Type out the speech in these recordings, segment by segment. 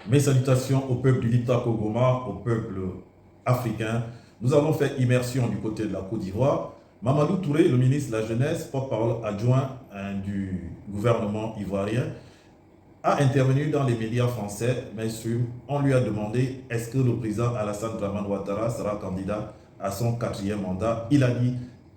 Mes salutations au peuple du Liptako Goma, au peuple africain. Nous avons fait immersion du côté de la Côte d'Ivoire. Mamadou Touré, le ministre de la Jeunesse, porte-parole adjoint du gouvernement ivoirien, a intervenu dans les médias français, mainstream. On lui a demandé est-ce que le président Alassane Dramane Ouattara sera candidat à son 4e mandat. Il a dit,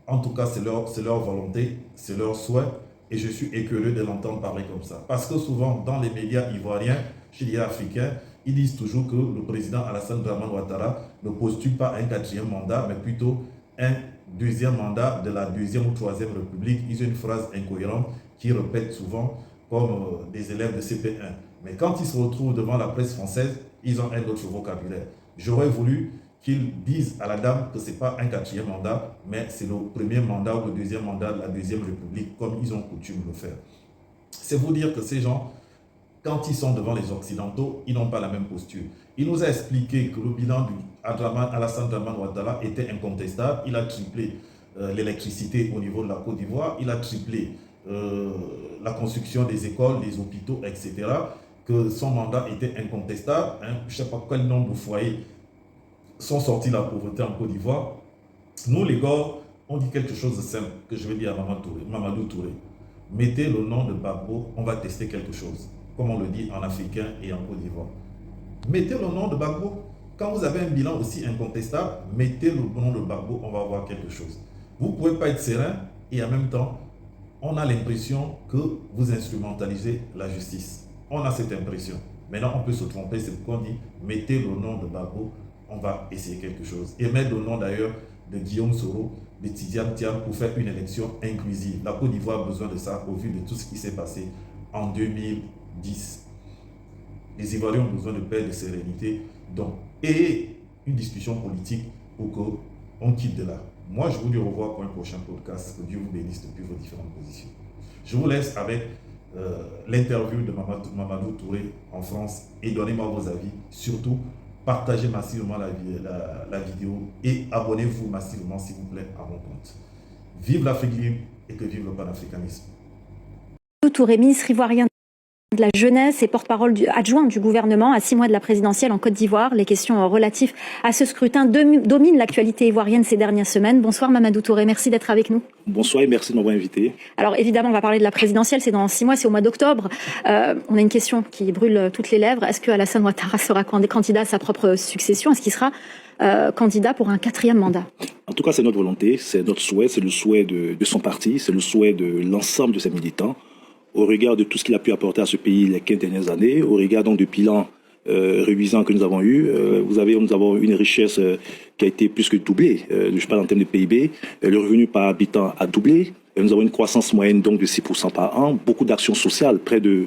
en tout cas, c'est leur volonté, c'est leur souhait, et je suis écœuré de l'entendre parler comme ça. Parce que souvent, dans les médias ivoiriens, je dirais africains, ils disent toujours que le président Alassane Dramane Ouattara ne postule pas un 4e mandat, mais plutôt un 2e mandat de la 2e ou 3e République. Ils ont une phrase incohérente qui répète souvent comme des élèves de CP1. Mais quand ils se retrouvent devant la presse française, ils ont un autre vocabulaire. J'aurais voulu qu'ils disent à la dame que ce n'est pas un 4e mandat, mais c'est le 1er mandat ou le 2e mandat de la 2e République, comme ils ont coutume de le faire. C'est vous dire que ces gens, quand ils sont devant les Occidentaux, ils n'ont pas la même posture. Il nous a expliqué que le bilan d'Alassane Dramane Ouattara était incontestable. Il a triplé l'électricité au niveau de la Côte d'Ivoire. Il a triplé la construction des écoles, des hôpitaux, etc. Que son mandat était incontestable. Je ne sais pas quel nombre de foyers sont sortis de la pauvreté en Côte d'Ivoire. Nous, les gars, on dit quelque chose de simple que je vais dire à Mamadou Touré. Mettez le nom de Gbagbo, on va tester quelque chose. Comme on le dit en africain et en Côte d'Ivoire. Mettez le nom de Gbagbo. Quand vous avez un bilan aussi incontestable, mettez le nom de Gbagbo, on va voir quelque chose. Vous ne pouvez pas être serein et en même temps, on a l'impression que vous instrumentalisez la justice. On a cette impression. Maintenant, on peut se tromper, c'est pourquoi on dit mettez le nom de Gbagbo, on va essayer quelque chose. Et mettre le nom d'ailleurs de Guillaume Soro, de Tidiane Thiam pour faire une élection inclusive. La Côte d'Ivoire a besoin de ça au vu de tout ce qui s'est passé en 2010. Les Ivoiriens ont besoin de paix, de sérénité, donc, et une discussion politique pour qu'on quitte de là. Moi, je vous dis au revoir pour un prochain podcast. Que Dieu vous bénisse depuis vos différentes positions. Je vous laisse avec l'interview de Mamadou Touré en France et donnez-moi vos avis. Surtout, partagez massivement la vidéo et abonnez-vous massivement, s'il vous plaît, à mon compte. Vive l'Afrique libre et que vive le panafricanisme. Touré, ministre ivoirien de la jeunesse et porte-parole adjoint du gouvernement à 6 mois de la présidentielle en Côte d'Ivoire. Les questions relatives à ce scrutin dominent l'actualité ivoirienne ces dernières semaines. Bonsoir Mamadou Touré, merci d'être avec nous. Bonsoir et merci de m'avoir invité. Alors évidemment, on va parler de la présidentielle, c'est dans 6 mois, c'est au mois d'octobre. On a une question qui brûle toutes les lèvres. Est-ce que Alassane Ouattara sera candidat à sa propre succession? Est-ce qu'il sera candidat pour un 4e mandat? En tout cas, c'est notre volonté, c'est notre souhait, c'est le souhait de son parti, c'est le souhait de l'ensemble de ses militants. Au regard de tout ce qu'il a pu apporter à ce pays les 15 dernières années, au regard donc du bilan révisant que nous avons eu, nous avons une richesse qui a été plus que doublée. Je parle en termes de PIB, le revenu par habitant a doublé. Nous avons une croissance moyenne donc de 6% par an, beaucoup d'actions sociales, près de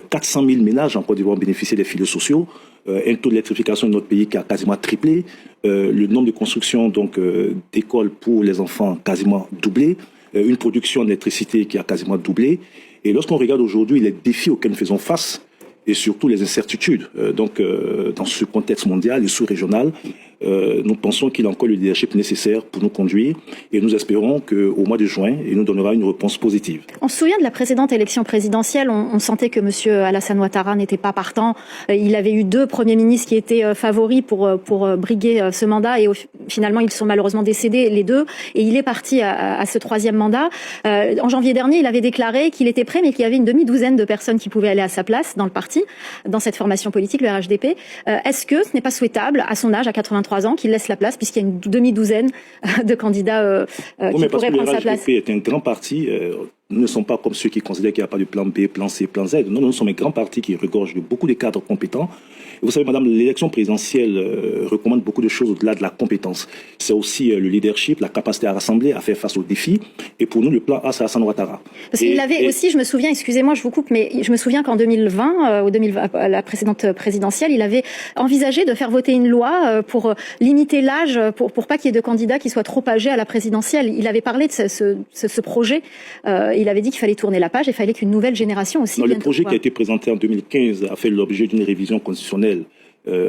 400 000 ménages en Côte d'Ivoire ont bénéficié des filets sociaux, un taux d'électrification de notre pays qui a quasiment triplé, le nombre de constructions donc d'écoles pour les enfants quasiment doublé, une production d'électricité qui a quasiment doublé. Et lorsqu'on regarde aujourd'hui les défis auxquels nous faisons face, et surtout les incertitudes, dans ce contexte mondial et sous-régional, nous pensons qu'il a encore le leadership nécessaire pour nous conduire et nous espérons qu'au mois de juin, il nous donnera une réponse positive. On se souvient de la précédente élection présidentielle, on sentait que M. Alassane Ouattara n'était pas partant. Il avait eu 2 premiers ministres qui étaient favoris pour briguer ce mandat et finalement ils sont malheureusement décédés les 2 et il est parti à ce 3e mandat. En janvier dernier, il avait déclaré qu'il était prêt mais qu'il y avait une demi-douzaine de personnes qui pouvaient aller à sa place dans le parti, dans cette formation politique, le RHDP. Est-ce que ce n'est pas souhaitable à son âge, à 83 ans, qu'il laisse la place, puisqu'il y a une demi-douzaine de candidats qui pourraient prendre sa place? Le RHDP est un grand parti. Nous ne sommes pas comme ceux qui considèrent qu'il n'y a pas de plan B, plan C, plan Z. Non, nous sommes un grand parti qui regorge de beaucoup de cadres compétents. Et vous savez, madame, l'élection présidentielle recommande beaucoup de choses au-delà de la compétence. C'est aussi le leadership, la capacité à rassembler, à faire face aux défis. Et pour nous, le plan A, c'est Alassane Ouattara. Parce qu'il avait aussi, je me souviens, excusez-moi, je vous coupe, mais je me souviens qu'en 2020, la précédente présidentielle, il avait envisagé de faire voter une loi pour limiter l'âge, pour pas qu'il y ait de candidats qui soient trop âgés à la présidentielle. Il avait parlé de ce projet. Il avait dit qu'il fallait tourner la page et il fallait qu'une nouvelle génération aussi vienne. Le projet qui a été présenté en 2015 a fait l'objet d'une révision constitutionnelle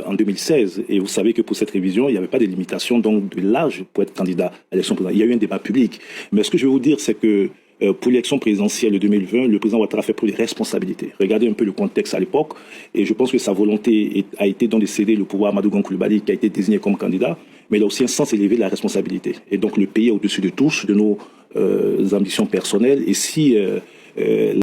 en 2016. Et vous savez que pour cette révision, il n'y avait pas de limitation donc, de l'âge pour être candidat à l'élection présidentielle. Il y a eu un débat public. Mais ce que je veux vous dire, c'est que pour l'élection présidentielle de 2020, le président Ouattara a fait preuve de responsabilité. Regardez un peu le contexte à l'époque, et je pense que sa volonté a été donc de céder le pouvoir à Amadou Gon Coulibaly, qui a été désigné comme candidat, mais il a aussi un sens élevé de la responsabilité. Et donc le pays est au-dessus de tous, de nos ambitions personnelles, et si